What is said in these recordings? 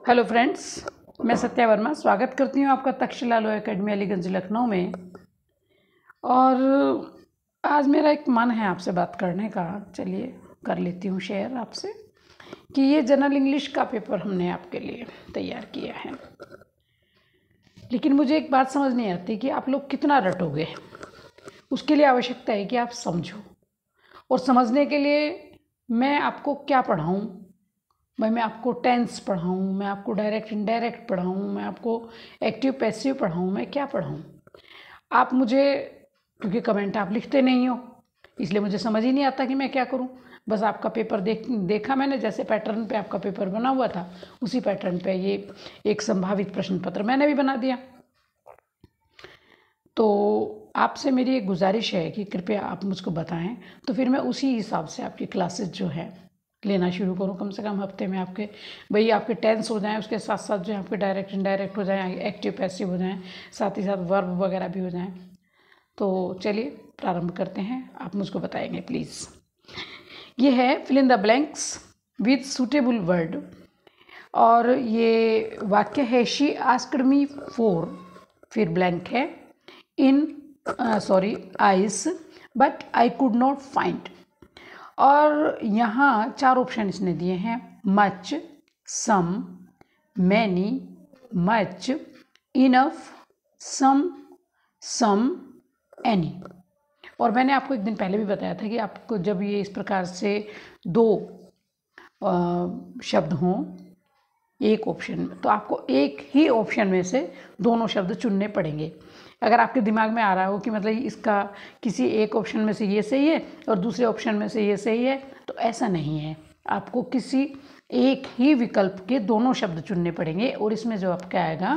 Hello friends, मैं सत्या वर्मा स्वागत करती हूँ आपका तक्षशिला लॉ एकेडमी अलीगंज लखनऊ में। और आज मेरा एक मन है आपसे बात करने का। चलिए कर लेती हूँ शेयर आपसे कि ये जनरल इंग्लिश का पेपर हमने आपके लिए तैयार किया है, लेकिन मुझे एक बात समझ नहीं आती कि आप लोग कितना रटोगे। उसके लिए आवश्यकता है कि आप समझो, और समझने के लिए मैं आपको क्या पढ़ाऊँ। मैं आपको टेंस पढ़ाऊँ, मैं आपको डायरेक्ट इनडायरेक्ट पढ़ाऊँ, मैं आपको एक्टिव पैसिव पढ़ाऊँ, मैं क्या पढ़ाऊँ। आप मुझे, क्योंकि कमेंट आप लिखते नहीं हो, इसलिए मुझे समझ ही नहीं आता कि मैं क्या करूँ। बस आपका पेपर देखा मैंने, जैसे पैटर्न पे आपका पेपर बना हुआ था उसी पैटर्न पे ये एक संभावित प्रश्न पत्र मैंने भी बना दिया। तो आपसे मेरी एक गुजारिश है कि कृपया आप मुझको बताएं, तो फिर मैं उसी हिसाब से आपकी क्लासेस जो है लेना शुरू करूँ। कम से कम हफ्ते में आपके टेंस हो जाएं, उसके साथ साथ जो है आपके डायरेक्ट इनडायरेक्ट हो जाएं, एक्टिव पैसिव हो जाएं, साथ ही साथ वर्ब वगैरह भी हो जाएं। तो चलिए प्रारंभ करते हैं, आप मुझको बताएंगे प्लीज़। ये है fill in the blanks with suitable word, और ये वाक्य है शी आस्क्ड मी फॉर, फिर ब्लैंक है, in ice but I could not find. और यहाँ चार ऑप्शन इसने दिए हैं: much, some, many, much, enough, some, any. और मैंने आपको एक दिन पहले भी बताया था कि आपको जब ये इस प्रकार से दो शब्द हों एक ऑप्शन में, तो आपको एक ही ऑप्शन में से दोनों शब्द चुनने पड़ेंगे। अगर आपके दिमाग में आ रहा हो कि मतलब इसका किसी एक ऑप्शन में से ये सही है और दूसरे ऑप्शन में से ये सही है, तो ऐसा नहीं है। आपको किसी एक ही विकल्प के दोनों शब्द चुनने पड़ेंगे। और इसमें जो आपका आएगा,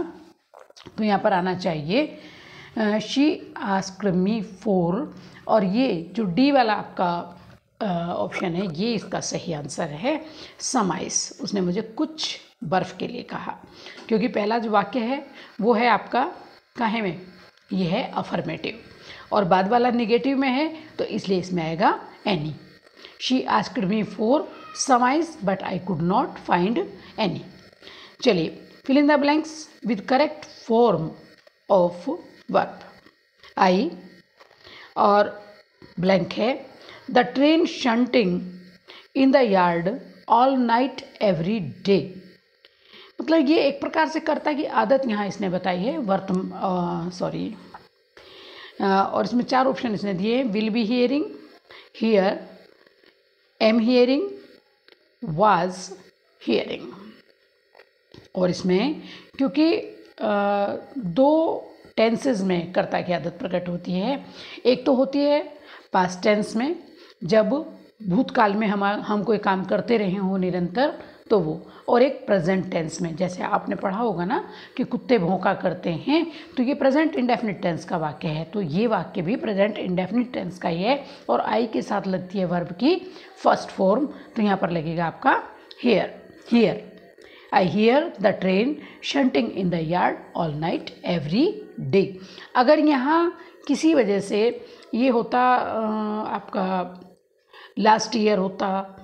तो यहाँ पर आना चाहिए शी आस्क्ड मी फॉर, और ये जो डी वाला आपका ऑप्शन है, ये इसका सही आंसर है। सम आइस, उसने मुझे कुछ बर्फ़ के लिए कहा, क्योंकि पहला जो वाक्य है वो है आपका काहे में, ये है अफर्मेटिव, और बाद वाला निगेटिव में है, तो इसलिए इसमें आएगा any. She asked me for some ice but I could not find any. चलिए, fill in the blanks with correct form of verb. I, और ब्लैंक है the train shunting in the yard all night every day. मतलब ये एक प्रकार से कर्ता की आदत यहाँ इसने बताई है, और इसमें चार ऑप्शन इसने दिए हैं: will be hearing, here, am hearing, was hearing. और इसमें क्योंकि दो टेंसेस में कर्ता की आदत प्रकट होती है, एक तो होती है पास्ट टेंस में, जब भूतकाल में हम कोई काम करते रहे हों निरंतर, तो वो, और एक प्रेजेंट टेंस में, जैसे आपने पढ़ा होगा ना कि कुत्ते भौंका करते हैं, तो ये प्रेजेंट इंडेफिनिट टेंस का वाक्य है। तो ये वाक्य भी प्रेजेंट इंडेफिनिट टेंस का ही है, और आई के साथ लगती है वर्ब की फर्स्ट फॉर्म, तो यहाँ पर लगेगा आपका here. I hear the train shunting in the yard all night every day. अगर यहाँ किसी वजह से ये होता आपका लास्ट ईयर होता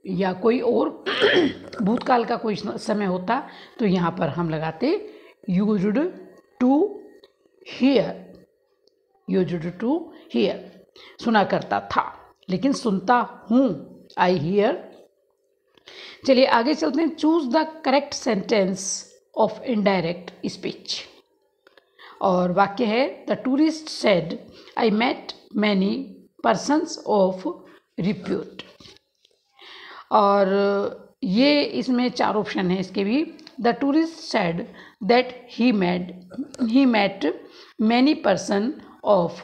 या कोई और भूतकाल का कोई समय होता, तो यहाँ पर हम लगाते यूज्ड टू हियर, सुना करता था, लेकिन सुनता हूँ, आई हियर। चलिए आगे चलते हैं। Choose the correct sentence of indirect speech, और वाक्य है the tourist said I met many persons of repute. और ये इसमें चार ऑप्शन है इसके भी। The tourist said that he met many person of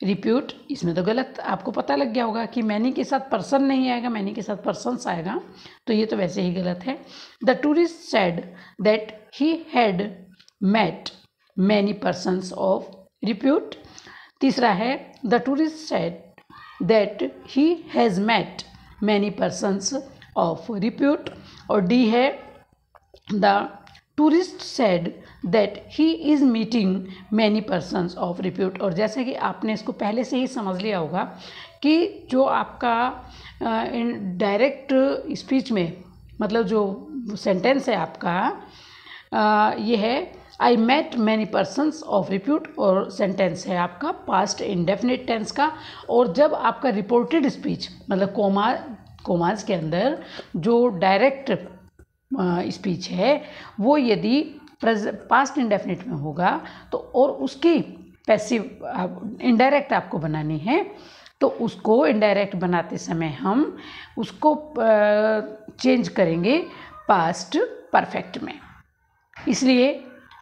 repute. इसमें तो गलत, आपको पता लग गया होगा कि मैनी के साथ पर्सन नहीं आएगा, मैनी के साथ पर्सन्स आएगा, तो ये तो वैसे ही गलत है। The tourist said that he had met many persons of repute. तीसरा है the tourist said that he has met many persons of repute. और डी है the tourist said that he is meeting many persons of repute. और जैसे कि आपने इसको पहले से ही समझ लिया होगा कि जो आपका डायरेक्ट स्पीच में मतलब जो सेंटेंस है आपका ये है I met many persons of repute, और सेंटेंस है आपका पास्ट इंडेफिनिट टेंस का। और जब आपका रिपोर्टेड स्पीच मतलब कोमास के अंदर जो डायरेक्ट स्पीच है वो यदि पास्ट इंडेफिनिट में होगा तो, और उसकी पैसिव इनडायरेक्ट आपको बनानी है, तो उसको इनडायरेक्ट बनाते समय हम उसको चेंज करेंगे पास्ट परफेक्ट में। इसलिए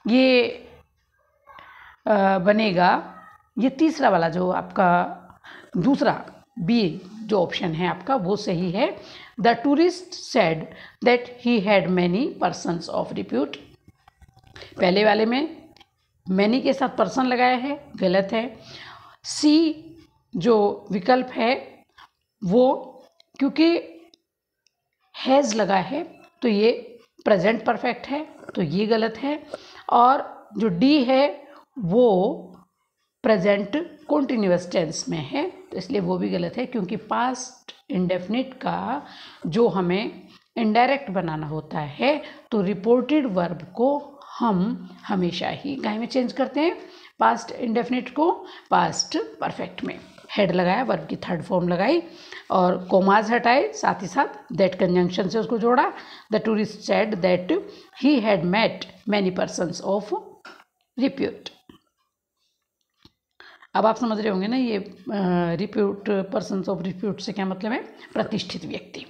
ये बनेगा, ये तीसरा वाला जो आपका दूसरा बी जो ऑप्शन है आपका वो सही है। The tourist said that he had many persons of repute. पहले वाले में मैनी के साथ पर्सन लगाया है, गलत है। सी जो विकल्प है वो क्योंकि हैज़ लगा है तो ये प्रेजेंट परफेक्ट है, तो ये गलत है। और जो डी है वो प्रेजेंट कॉन्टिन्यूअस टेंस में है, तो इसलिए वो भी गलत है, क्योंकि पास्ट इंडेफिनिट का जो हमें इनडायरेक्ट बनाना होता है तो रिपोर्टेड वर्ब को हम हमेशा ही गाय में चेंज करते हैं, पास्ट इंडेफिनिट को पास्ट परफेक्ट में। हेड लगाया, वर्ब की थर्ड फॉर्म लगाई और कोमाज हटाए, साथ ही साथ दैट कंजंक्शन से उसको जोड़ा। The tourist said that he had met many persons of repute. अब आप समझ रहे होंगे ना ये रिप्यूट, पर्सन्स ऑफ रिप्यूट से क्या मतलब है, प्रतिष्ठित व्यक्ति।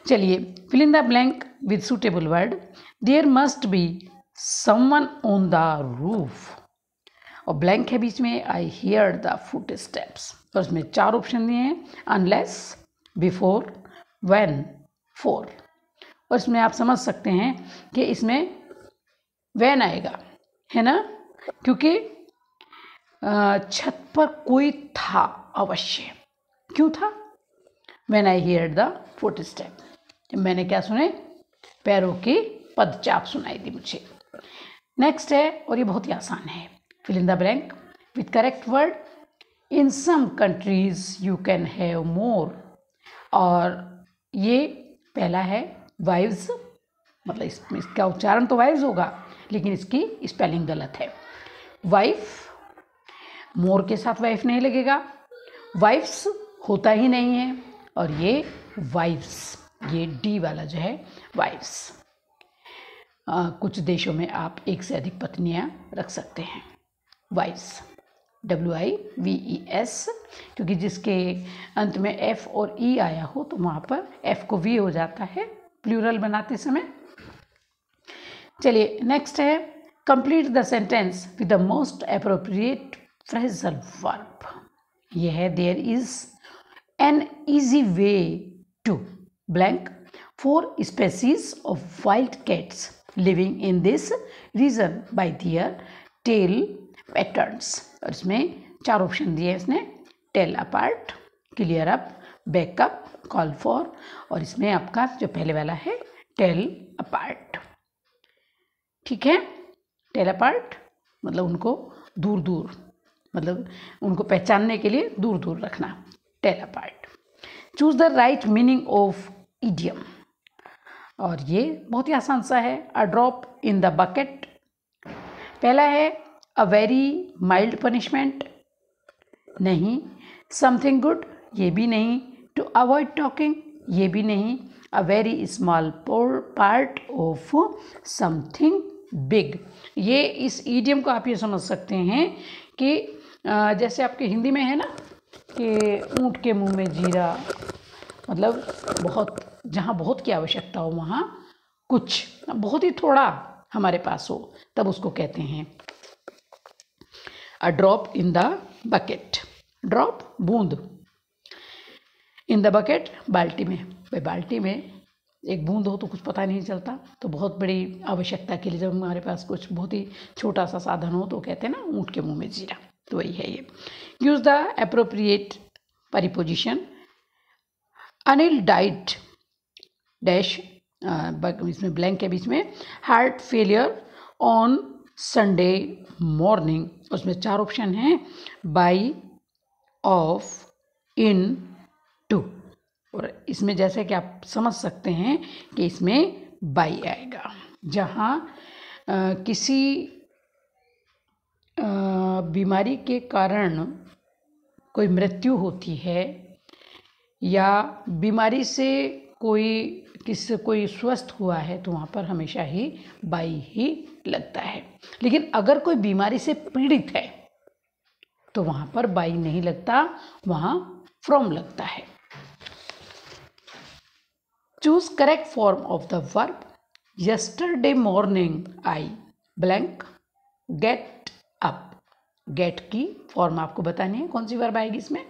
चलिए, fill in the blank with suitable word. There must be someone on the roof, और ब्लैंक है बीच में, I hear the footsteps, और उसमें 4 ऑप्शन दिए हैं, अनलेस, बिफोर, व्हेन, फॉर। और इसमें आप समझ सकते हैं कि इसमें व्हेन आएगा, है ना, क्योंकि छत पर कोई था अवश्य। क्यों था? When I hear the foot step, जब मैंने क्या सुने, पैरों की पदचाप सुनाई दी मुझे। नेक्स्ट है, और ये बहुत ही आसान है, fill in the blank with correct word. In some countries you can have more, और ये पहला है wives, मतलब इसका उच्चारण तो वाइव्स होगा लेकिन इसकी स्पेलिंग गलत है। वाइफ, मोर के साथ वाइफ नहीं लगेगा, वाइफ्स होता ही नहीं है, और ये वाइव्स, ये डी वाला जो है वाइव्स। कुछ देशों में आप एक से अधिक पत्नियां रख सकते हैं। वाइव्स, WIVES, क्योंकि जिसके अंत में F और E आया हो तो वहाँ पर F को V हो जाता है प्लूरल बनाते समय। चलिए, नेक्स्ट है, complete the sentence with the most appropriate phrasal verb. यह है, there is an easy way to blank 4 species of wild cats living in this region by their tail patterns. और इसमें 4 ऑप्शन दिए हैं इसने, tell apart, clear up, back up, call for, और इसमें आपका जो पहले वाला है टेल अपार्ट। ठीक है, टेल अपार्ट मतलब उनको दूर दूर, मतलब उनको पहचानने के लिए दूर दूर रखना, tell apart. Choose the right meaning of idiom, और ये बहुत ही आसान सा है, a drop in the bucket. पहला है अ वेरी माइल्ड पनिशमेंट, नहीं। समथिंग गुड, ये भी नहीं। टू अवॉइड टॉकिंग, ये भी नहीं। A very small part of something big, ये इस ईडियम को आप ये समझ सकते हैं कि जैसे आपके हिंदी में है ना कि ऊँट के मुंह में जीरा, मतलब बहुत, जहाँ बहुत की आवश्यकता हो वहाँ कुछ, बहुत ही थोड़ा हमारे पास हो, तब उसको कहते हैं अ drop in the bucket. Drop बूंद, इन द बकेट बाल्टी में, भाई बाल्टी में एक बूंद हो तो कुछ पता नहीं चलता, तो बहुत बड़ी आवश्यकता के लिए जब हमारे पास कुछ बहुत ही छोटा सा साधन हो तो कहते हैं ना ऊँट के मुंह में जीरा, तो वही है ये। Use the appropriate preposition. Anil died dash, इसमें ब्लैंक के बीच में, heart failure on Sunday morning, उसमें 4 ऑप्शन हैं, बाई, ऑफ, इन, टू, और इसमें जैसे कि आप समझ सकते हैं कि इसमें बाई आएगा। जहाँ किसी बीमारी के कारण कोई मृत्यु होती है या बीमारी से कोई स्वस्थ हुआ है तो वहाँ पर हमेशा ही बाई ही लगता है। लेकिन अगर कोई बीमारी से पीड़ित है तो वहाँ पर बाई नहीं लगता, वहाँ फ्रॉम लगता है। Choose correct form of the verb. Yesterday morning I blank get up. Get की फॉर्म आपको बतानी है, कौन सी वर्ब आएगी इसमें,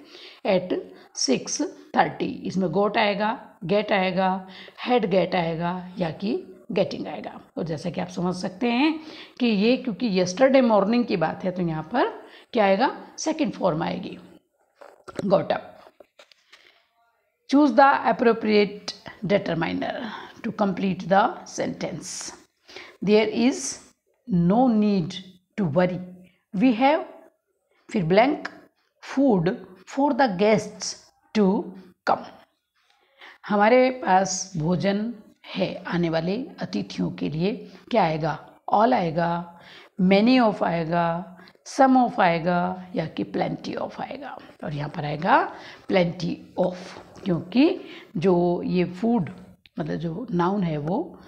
एट 6:30। इसमें गोट आएगा, गेट आएगा, हेड गेट आएगा या कि गेटिंग आएगा। और जैसा कि आप समझ सकते हैं कि ये क्योंकि यस्टरडे मॉर्निंग की बात है तो यहाँ पर क्या आएगा, सेकंड फॉर्म आएगी, got up. Choose the appropriate determiner to complete the sentence. There is no need to worry, we have, फिर blank, food for the guests to come. हमारे पास भोजन है आने वाले अतिथियों के लिए, क्या आएगा, ऑल आएगा, मैनी ऑफ आएगा, सम ऑफ आएगा या कि प्लेंटी ऑफ आएगा। और यहाँ पर आएगा प्लेंटी ऑफ, क्योंकि जो ये फूड मतलब जो नाउन है वो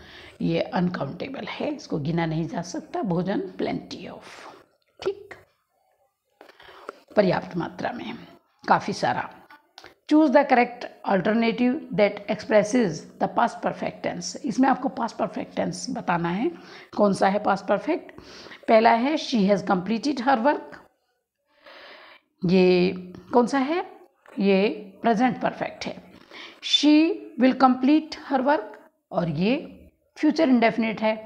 ये अनकाउंटेबल है, इसको गिना नहीं जा सकता। भोजन प्लेंटी ऑफ, ठीक, पर्याप्त मात्रा में, काफ़ी सारा। Choose the correct alternative that expresses the past perfect tense. इसमें आपको पास्ट परफेक्ट टेंस बताना है। कौन सा है पास्ट परफेक्ट? पहला है she has completed her work, ये कौन सा है, ये प्रेजेंट परफेक्ट है। She will complete her work और ये फ्यूचर इंडेफिनिट है।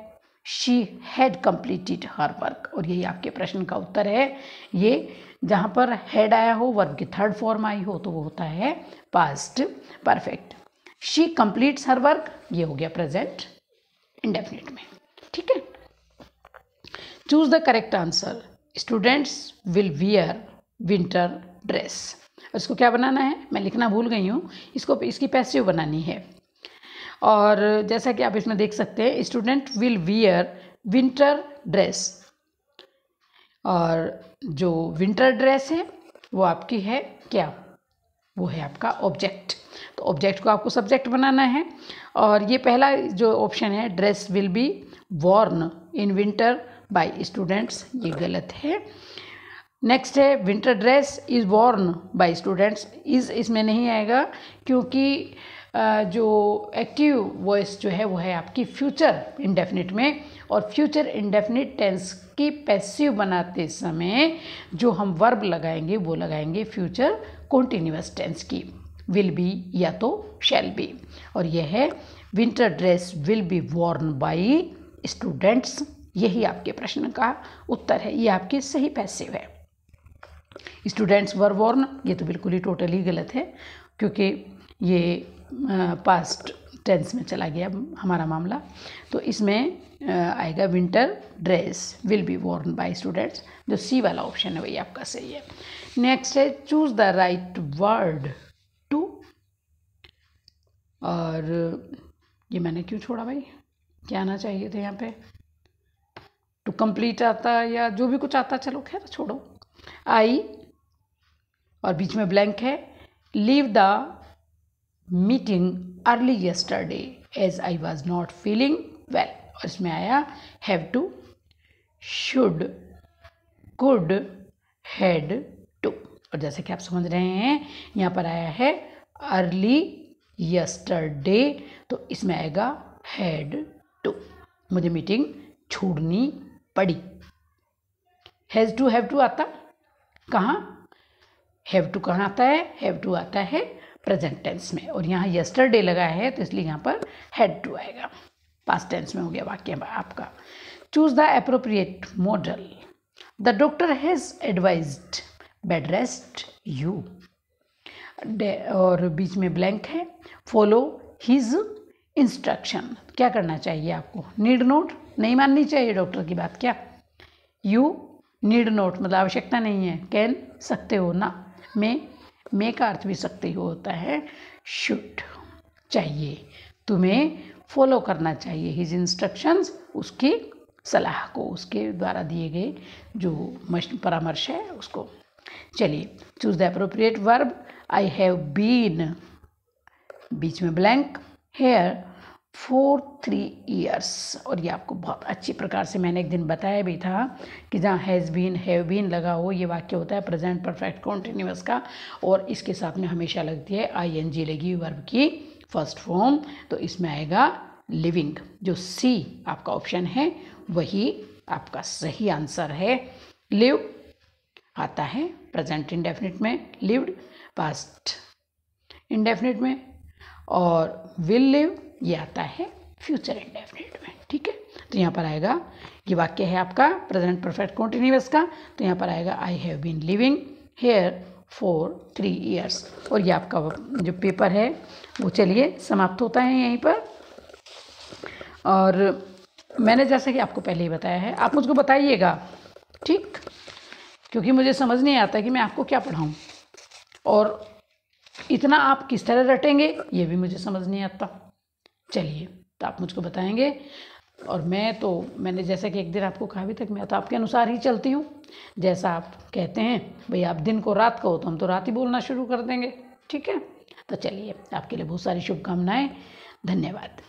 She had completed her work और यही आपके प्रश्न का उत्तर है। ये जहाँ पर हैड आया हो, वर्ब की थर्ड फॉर्म आई हो, तो वो होता है past perfect. She completes her work, ये हो गया प्रेजेंट इंडेफिनिट में, ठीक है। Choose the correct answer. Students will wear winter dress. इसको क्या बनाना है, मैं लिखना भूल गई हूँ, इसकी पैसिव बनानी है। और जैसा कि आप इसमें देख सकते हैं, student will wear winter dress, और जो विंटर ड्रेस है वो आपकी है क्या, वो है आपका ऑब्जेक्ट। तो ऑब्जेक्ट को आपको सब्जेक्ट बनाना है। और ये पहला जो ऑप्शन है, dress will be worn in winter by students, ये गलत है। नेक्स्ट है winter dress is worn by students, is इसमें नहीं आएगा क्योंकि जो एक्टिव वॉइस जो है वो है आपकी फ्यूचर इंडेफिनिट में, और फ्यूचर इंडेफिनिट टेंस की पैसिव बनाते समय जो हम वर्ब लगाएंगे वो लगाएंगे फ्यूचर कॉन्टिन्यूअस टेंस की, विल बी या तो शैल बी। और यह है winter dress will be Warne by students, यही आपके प्रश्न का उत्तर है, ये आपकी सही पैसिव है। स्टूडेंट्स वर वॉर्न, ये तो बिल्कुल ही टोटली गलत है क्योंकि ये पास्ट टेंस में चला गया हमारा मामला। तो इसमें आएगा winter dress will be Warne by students, जो सी वाला ऑप्शन है वही आपका सही है। नेक्स्ट है choose the right word to, और ये मैंने क्यों छोड़ा भाई, क्या आना चाहिए थे यहाँ पे, टू कंप्लीट आता या जो भी कुछ आता, चलो खैर छोड़ो। आई और बीच में ब्लैंक है, leave the meeting early yesterday as I was not feeling well, और इसमें आया have to, should, could, had to. और जैसे कि आप समझ रहे हैं यहाँ पर आया है अर्ली येस्टरडे, तो इसमें आएगा हैड टू, मुझे मीटिंग छोड़नी पड़ी। हैज़ टू हैव टू आता कहाँ, हैव टू कहाँ आता है, हैव टू आता है प्रेजेंट टेंस में, और यहाँ यस्टरडे लगा है तो इसलिए यहाँ पर हैड टू आएगा, पास्ट टेंस में हो गया वाक्य आपका। Choose the appropriate model. The doctor has advised bed rest you, और बीच में ब्लैंक है, फॉलो हिज इंस्ट्रक्शन, क्या करना चाहिए आपको, नीड नोट, नहीं माननी चाहिए डॉक्टर की बात क्या, यू नीड नोट मतलब आवश्यकता नहीं है, कैन सकते हो ना, मे का अर्थ भी सकते हो होता है, शुड चाहिए, तुम्हें फॉलो करना चाहिए हिज इंस्ट्रक्शंस, उसकी सलाह को, उसके द्वारा दिए गए जो परामर्श है उसको। चलिए, choose the appropriate verb. I have been, बीच में ब्लैंक, हेयर फॉर 3 years। और ये आपको बहुत अच्छी प्रकार से मैंने एक दिन बताया भी था कि जहाँ हैज़ बीन, हैव बीन लगा हो, ये वाक्य होता है प्रेजेंट परफेक्ट कॉन्टिन्यूअस का, और इसके साथ में हमेशा लगती है ING लगी हुई वर्ब की फर्स्ट फॉर्म। तो इसमें आएगा लिविंग, जो सी आपका ऑप्शन है वही आपका सही आंसर है। लिव आता है प्रेजेंट इंडेफिनिट में, लिव्ड पास्ट इंडेफिनिट में, और विल लिव ये आता है फ्यूचर इंडेफिनिट में। ठीक है, तो यहाँ पर आएगा, ये वाक्य है आपका प्रेजेंट परफेक्ट कॉन्टिन्यूअस का, तो यहाँ पर आएगा I have been living here for 3 years। और ये आपका जो पेपर है वो चलिए समाप्त होता है यहीं पर। और मैंने जैसा कि आपको पहले ही बताया है, आप मुझको बताइएगा, ठीक, क्योंकि मुझे समझ नहीं आता कि मैं आपको क्या पढ़ाऊँ, और इतना आप किस तरह रटेंगे ये भी मुझे समझ नहीं आता। चलिए, तो आप मुझको बताएंगे, और मैंने जैसा कि एक दिन आपको कहा भी तक, मैं तो आपके अनुसार ही चलती हूँ। जैसा आप कहते हैं भाई आप दिन को रात कहो, तो हम तो रात ही बोलना शुरू कर देंगे। ठीक है, तो चलिए, आपके लिए बहुत सारी शुभकामनाएं। धन्यवाद।